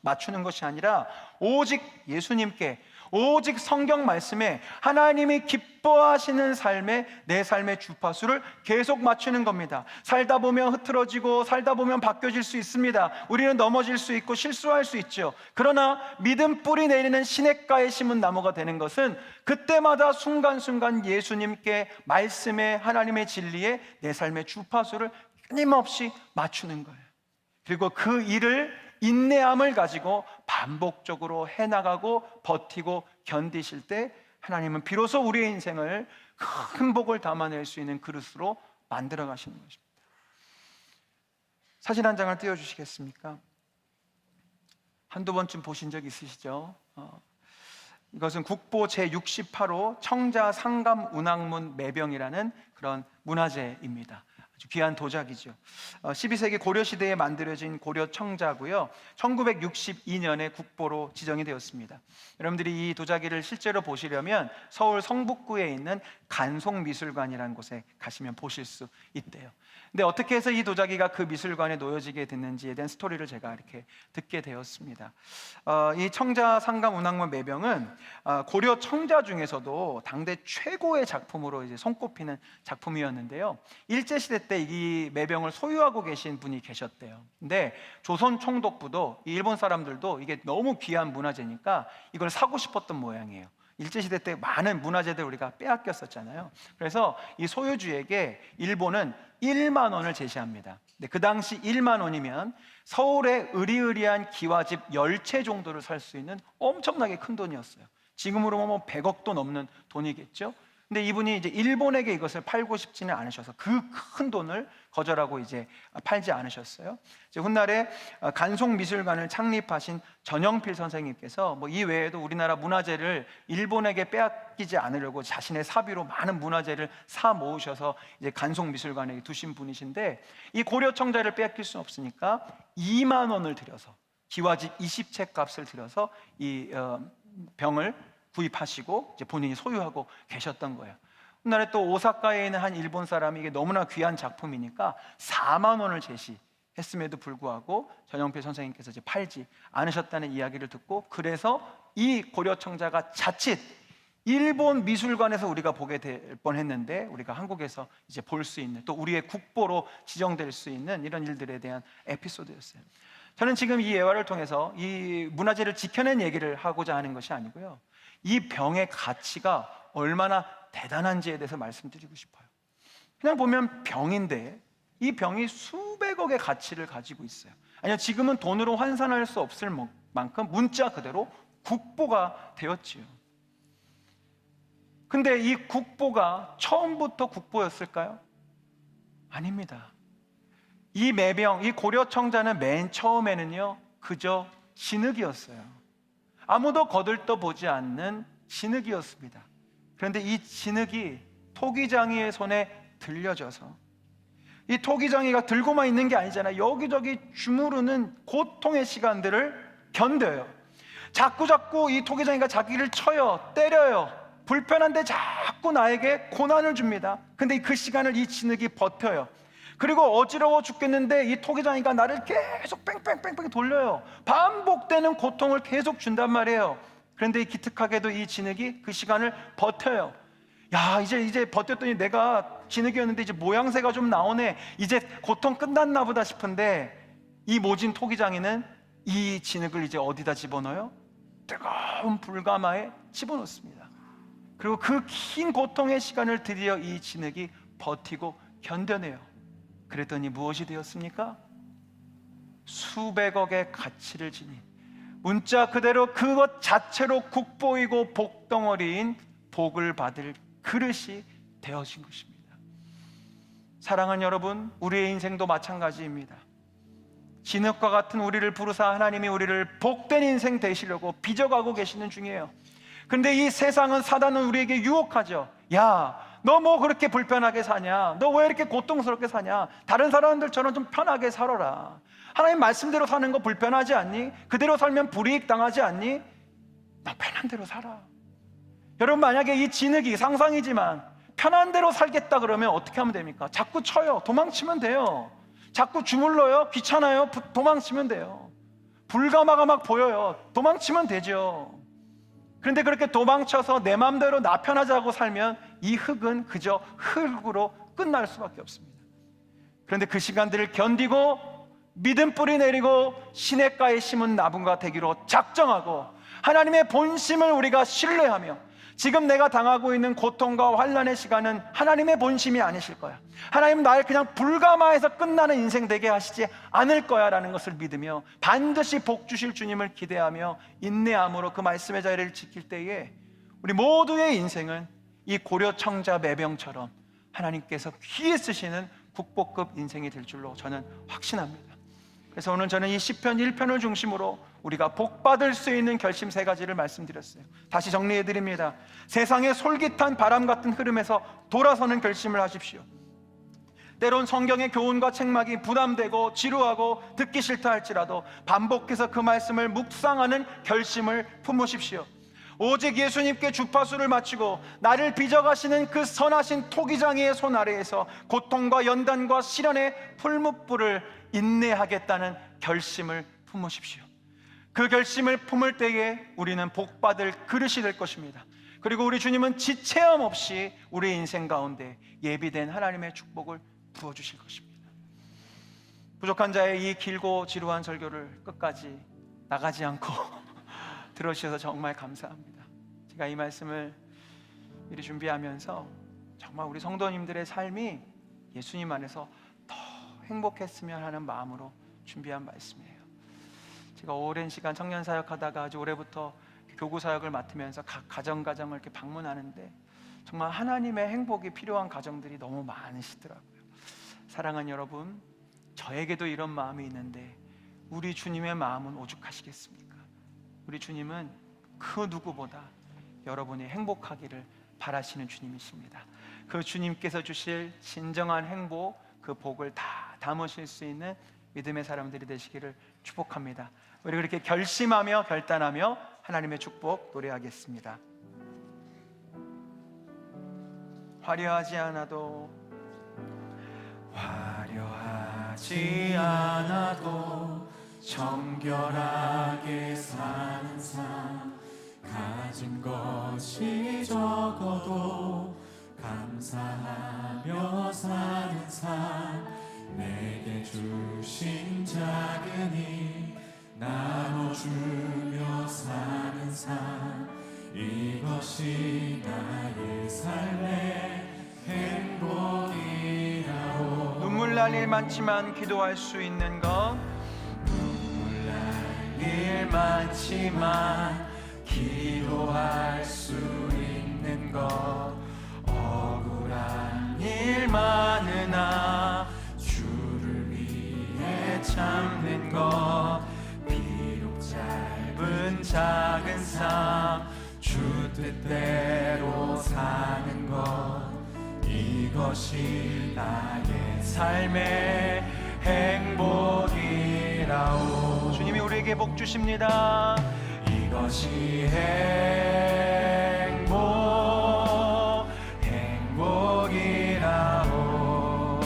맞추는 것이 아니라 오직 예수님께, 오직 성경 말씀에 하나님이 기뻐하시는 삶에 내 삶의 주파수를 계속 맞추는 겁니다. 살다 보면 흐트러지고 살다 보면 바뀌어질 수 있습니다. 우리는 넘어질 수 있고 실수할 수 있죠. 그러나 믿음 뿌리 내리는 시냇가에 심은 나무가 되는 것은 그때마다 순간순간 예수님께, 말씀에, 하나님의 진리에 내 삶의 주파수를 끊임없이 맞추는 거예요. 그리고 그 일을 인내함을 가지고 반복적으로 해나가고 버티고 견디실 때 하나님은 비로소 우리의 인생을 큰 복을 담아낼 수 있는 그릇으로 만들어 가시는 것입니다. 사진 한 장을 띄워주시겠습니까? 한두 번쯤 보신 적 있으시죠? 이것은 국보 제68호 청자 상감 운항문 매병이라는 그런 문화재입니다. 아주 귀한 도자기죠. 12세기 고려시대에 만들어진 고려 청자고요, 1962년에 국보로 지정이 되었습니다. 여러분들이 이 도자기를 실제로 보시려면 서울 성북구에 있는 간송미술관이라는 곳에 가시면 보실 수 있대요. 근데 어떻게 해서 이 도자기가 그 미술관에 놓여지게 됐는지에 대한 스토리를 제가 이렇게 듣게 되었습니다. 이 청자 상감 운항문 매병은 고려 청자 중에서도 당대 최고의 작품으로 이제 손꼽히는 작품이었는데요. 일제 시대 때 이 매병을 소유하고 계신 분이 계셨대요. 근데 조선 총독부도 일본 사람들도 이게 너무 귀한 문화재니까 이걸 사고 싶었던 모양이에요. 일제시대 때 많은 문화재들 우리가 빼앗겼었잖아요. 그래서 이 소유주에게 일본은 1만 원을 제시합니다. 근데 그 당시 1만 원이면 서울의 으리으리한 기와집 10채 정도를 살 수 있는 엄청나게 큰 돈이었어요. 지금으로 보면 100억도 넘는 돈이겠죠. 근데 이분이 이제 일본에게 이것을 팔고 싶지는 않으셔서 그 큰 돈을 거절하고 이제 팔지 않으셨어요. 이제 훗날에 간송미술관을 창립하신 전영필 선생님께서 뭐 이 외에도 우리나라 문화재를 일본에게 빼앗기지 않으려고 자신의 사비로 많은 문화재를 사 모으셔서 이제 간송미술관에 두신 분이신데, 이 고려 청자를 빼앗길 수는 없으니까 2만 원을 들여서, 기와집 20채 값을 들여서 이 병을 구입하시고 이제 본인이 소유하고 계셨던 거예요. 훗날에 또 오사카에 있는 한 일본 사람이 이게 너무나 귀한 작품이니까 4만 원을 제시했음에도 불구하고 전영필 선생님께서 이제 팔지 않으셨다는 이야기를 듣고, 그래서 이 고려청자가 자칫 일본 미술관에서 우리가 보게 될 뻔했는데 우리가 한국에서 이제 볼 수 있는, 또 우리의 국보로 지정될 수 있는 이런 일들에 대한 에피소드였어요. 저는 지금 이 예화를 통해서 이 문화재를 지켜낸 얘기를 하고자 하는 것이 아니고요, 이 병의 가치가 얼마나 대단한지에 대해서 말씀드리고 싶어요. 그냥 보면 병인데 이 병이 수백억의 가치를 가지고 있어요. 아니요, 지금은 돈으로 환산할 수 없을 만큼 문자 그대로 국보가 되었지요. 근데 이 국보가 처음부터 국보였을까요? 아닙니다. 이 매병, 이 고려청자는 맨 처음에는요 그저 진흙이었어요. 아무도 거들떠 보지 않는 진흙이었습니다. 그런데 이 진흙이 토기장이의 손에 들려져서, 이 토기장이가 들고만 있는 게 아니잖아요. 여기저기 주무르는 고통의 시간들을 견뎌요. 자꾸 이 토기장이가 자기를 쳐요, 때려요. 불편한데 자꾸 나에게 고난을 줍니다. 근데 그 시간을 이 진흙이 버텨요. 그리고 어지러워 죽겠는데 이 토기장이가 나를 계속 뺑뺑뺑뺑 돌려요. 반복되는 고통을 계속 준단 말이에요. 그런데 이 기특하게도 이 진흙이 그 시간을 버텨요. 야, 이제 버텼더니 내가 진흙이었는데 이제 모양새가 좀 나오네, 이제 고통 끝났나 보다 싶은데, 이 모진 토기장이는 이 진흙을 이제 어디다 집어넣어요? 뜨거운 불가마에 집어넣습니다. 그리고 그 긴 고통의 시간을 드디어 이 진흙이 버티고 견뎌내요. 그랬더니 무엇이 되었습니까? 수백억의 가치를 지닌, 문자 그대로 그것 자체로 국보이고 복덩어리인 복을 받을 그릇이 되어진 것입니다. 사랑하는 여러분, 우리의 인생도 마찬가지입니다. 진흙과 같은 우리를 부르사 하나님이 우리를 복된 인생 되시려고 빚어가고 계시는 중이에요. 근데 이 세상은, 사단은 우리에게 유혹하죠. 야, 너 뭐 그렇게 불편하게 사냐? 너 왜 이렇게 고통스럽게 사냐? 다른 사람들처럼 좀 편하게 살아라. 하나님 말씀대로 사는 거 불편하지 않니? 그대로 살면 불이익 당하지 않니? 너 편한 대로 살아. 여러분, 만약에 이 진흙이, 상상이지만 편한 대로 살겠다 그러면 어떻게 하면 됩니까? 자꾸 쳐요. 도망치면 돼요. 자꾸 주물러요. 귀찮아요. 도망치면 돼요. 불가마가 막 보여요. 도망치면 되죠. 그런데 그렇게 도망쳐서 내 마음대로 나 편하자고 살면 이 흙은 그저 흙으로 끝날 수밖에 없습니다. 그런데 그 시간들을 견디고 믿음 뿌리 내리고 시냇가에 심은 나무가 되기로 작정하고 하나님의 본심을 우리가 신뢰하며, 지금 내가 당하고 있는 고통과 환난의 시간은 하나님의 본심이 아니실 거야, 하나님은 날 그냥 불가마에서 끝나는 인생 되게 하시지 않을 거야 라는 것을 믿으며 반드시 복 주실 주님을 기대하며 인내함으로 그 말씀의 자리를 지킬 때에 우리 모두의 인생은 이 고려청자 매병처럼 하나님께서 귀히 쓰시는 국보급 인생이 될 줄로 저는 확신합니다. 그래서 오늘 저는 이 시편 1편을 중심으로 우리가 복받을 수 있는 결심 3가지를 말씀드렸어요. 다시 정리해 드립니다. 세상의 솔깃한 바람 같은 흐름에서 돌아서는 결심을 하십시오. 때론 성경의 교훈과 책막이 부담되고 지루하고 듣기 싫다 할지라도 반복해서 그 말씀을 묵상하는 결심을 품으십시오. 오직 예수님께 주파수를 맞추고 나를 빚어가시는 그 선하신 토기장이의 손 아래에서 고통과 연단과 시련의 풀무불을 인내하겠다는 결심을 품으십시오. 그 결심을 품을 때에 우리는 복받을 그릇이 될 것입니다. 그리고 우리 주님은 지체함 없이 우리 인생 가운데 예비된 하나님의 축복을 부어주실 것입니다. 부족한 자의 이 길고 지루한 설교를 끝까지 나가지 않고 들어주셔서 정말 감사합니다. 제가 이 말씀을 미리 준비하면서 정말 우리 성도님들의 삶이 예수님 안에서 더 행복했으면 하는 마음으로 준비한 말씀이에요. 제가 오랜 시간 청년 사역하다가 아주 올해부터 교구 사역을 맡으면서 각 가정을 이렇게 방문하는데 정말 하나님의 행복이 필요한 가정들이 너무 많으시더라고요. 사랑하는 여러분, 저에게도 이런 마음이 있는데 우리 주님의 마음은 오죽하시겠습니까? 우리 주님은 그 누구보다 여러분이 행복하기를 바라시는 주님이십니다. 그 주님께서 주실 진정한 행복, 그 복을 다 담으실 수 있는 믿음의 사람들이 되시기를 축복합니다. 우리 그렇게 결심하며 결단하며 하나님의 축복 노래하겠습니다. 화려하지 않아도 정결하게 사는 삶, 가진 것이 적어도 감사하며 사는 삶, 내게 주신 작은 힘 나눠주며 사는 삶, 이것이 나의 삶의 행복이라오. 눈물 날 일 많지만 기도할 수 있는 것, 일 많지만 기도할 수 있는 것, 억울한 일 많으나 주를 위해 참는 것, 비록 짧은 작은 삶 주 뜻대로 사는 것, 이것이 나의 삶의 행복이라오. 주님이 우리에게 복 주십니다. 이것이 행복이라오.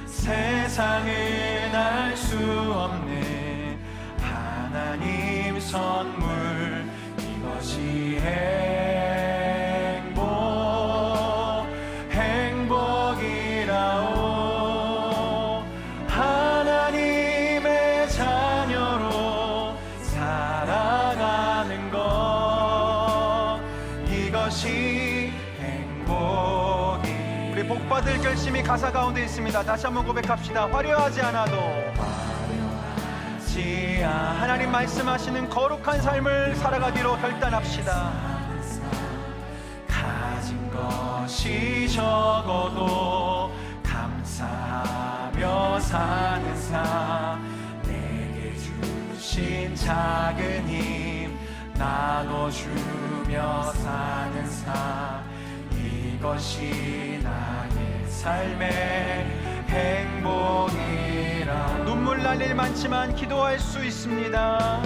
세상은 알 수 없는 하나님 선물, 이것이 행복이라오. 하나님의 자녀로 살아가는 것, 이것이 행복이. 우리 복 받을 결심이 가사 가운데 있습니다. 다시 한번 고백합시다. 화려하지 않아도 하나님 말씀하시는 거룩한 삶을 살아가기로 결단합시다. 가진 것이 적어도 감사하며 사는 삶, 내게 주신 작은 힘 나눠주며 사는 삶, 이것이 나의 삶의 행복이라. 눈물 날 일 많지만 기도할 수 있습니다.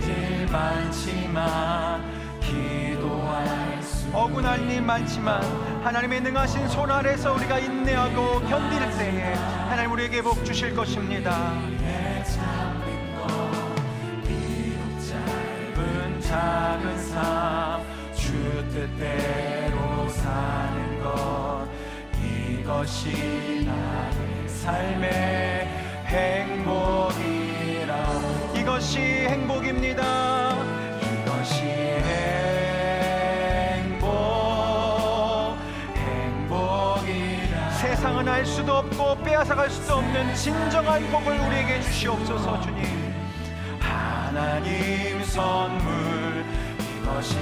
일 많지만 기도할 수, 억울한 일 많지만 하나님의 능하신 손 아래서 우리가 인내하고 견딜 때에 하나님 우리에게 복 주실 것입니다. 참는 것, 비록 짧은 작은 삶 주 뜻대로 사는 것, 이것이 나의 삶의 행복이라오. 이것이 행복입니다. 이것이 행복이라. 세상은 알 수도 없고 빼앗아갈 수도 없는 진정한 복을 우리에게 주시옵소서. 주님, 하나님 선물, 이것이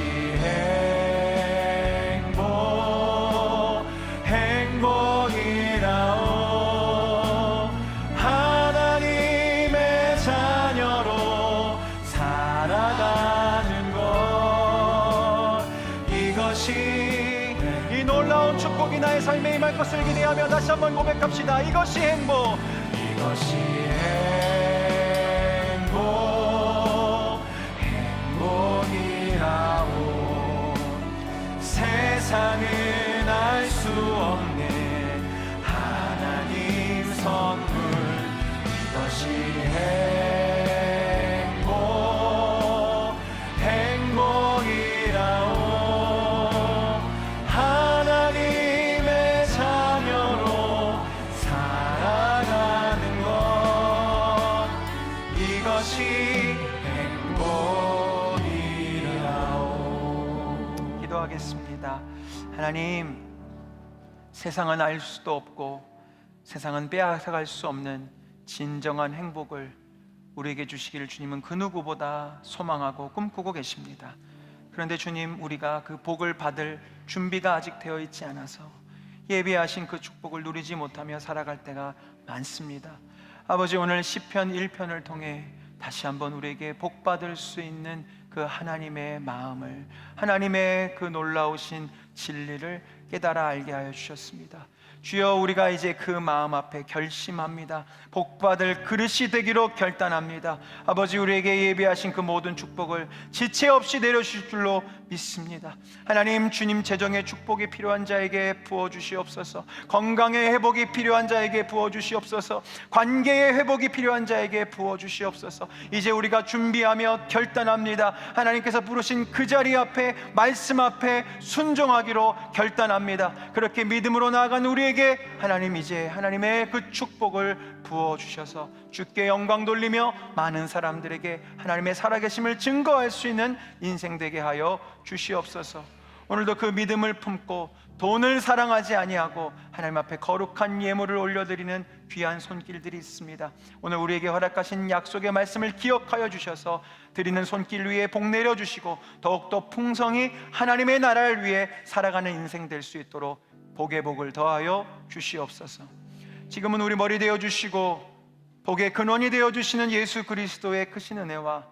행복이라오. 하나님의 자녀로 살아가는 것, 이것이 이 놀라운 축복이 나의 삶에 임할 것을 기대하며 다시 한번 고백합시다. 이것이 행복. 이것이 행복이라오. 세상은 알 수 없는 하나님 선물, 이것이 행복이라오. 하나님의 자녀로 살아가는 것, 이것이 행복이라오. 기도하겠습니다. 하나님, 세상은 알 수도 없고 세상은 빼앗아갈 수 없는 진정한 행복을 우리에게 주시기를 주님은 그 누구보다 소망하고 꿈꾸고 계십니다. 그런데 주님, 우리가 그 복을 받을 준비가 아직 되어 있지 않아서 예비하신 그 축복을 누리지 못하며 살아갈 때가 많습니다. 아버지, 오늘 시편 1편을 통해 다시 한번 우리에게 복 받을 수 있는 그 하나님의 마음을, 하나님의 그 놀라우신 진리를 깨달아 알게 하여 주셨습니다. 주여, 우리가 이제 그 마음 앞에 결심합니다. 복받을 그릇이 되기로 결단합니다. 아버지, 우리에게 예비하신 그 모든 축복을 지체 없이 내려주실 줄로 믿습니다. 하나님, 주님 재정의 축복이 필요한 자에게 부어주시옵소서. 건강의 회복이 필요한 자에게 부어주시옵소서. 관계의 회복이 필요한 자에게 부어주시옵소서. 이제 우리가 준비하며 결단합니다. 하나님께서 부르신 그 자리 앞에, 말씀 앞에 순종하기로 결단합니다. 그렇게 믿음으로 나아간 우리에게 하나님, 이제 하나님의 그 축복을 부어주셔서 주께 영광 돌리며 많은 사람들에게 하나님의 살아계심을 증거할 수 있는 인생 되게 하여 주시옵소서. 오늘도 그 믿음을 품고 돈을 사랑하지 아니하고 하나님 앞에 거룩한 예물을 올려드리는 귀한 손길들이 있습니다. 오늘 우리에게 허락하신 약속의 말씀을 기억하여 주셔서 드리는 손길 위에 복 내려주시고 더욱더 풍성히 하나님의 나라를 위해 살아가는 인생 될 수 있도록 복의 복을 더하여 주시옵소서. 지금은 우리 머리 되어주시고 복의 근원이 되어주시는 예수 그리스도의 크신 은혜와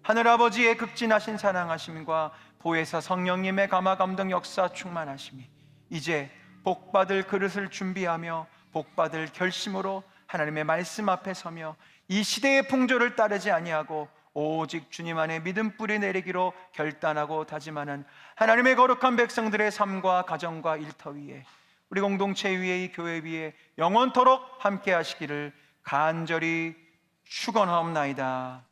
하늘아버지의 극진하신 사랑하심과 보혜사 성령님의 감화 감동 역사 충만하심이 이제 복받을 그릇을 준비하며 복받을 결심으로 하나님의 말씀 앞에 서며 이 시대의 풍조를 따르지 아니하고 오직 주님 안에 믿음 뿌리 내리기로 결단하고 다짐하는 하나님의 거룩한 백성들의 삶과 가정과 일터 위에, 우리 공동체 위에, 이 교회 위에 영원토록 함께 하시기를 간절히 축원하옵나이다.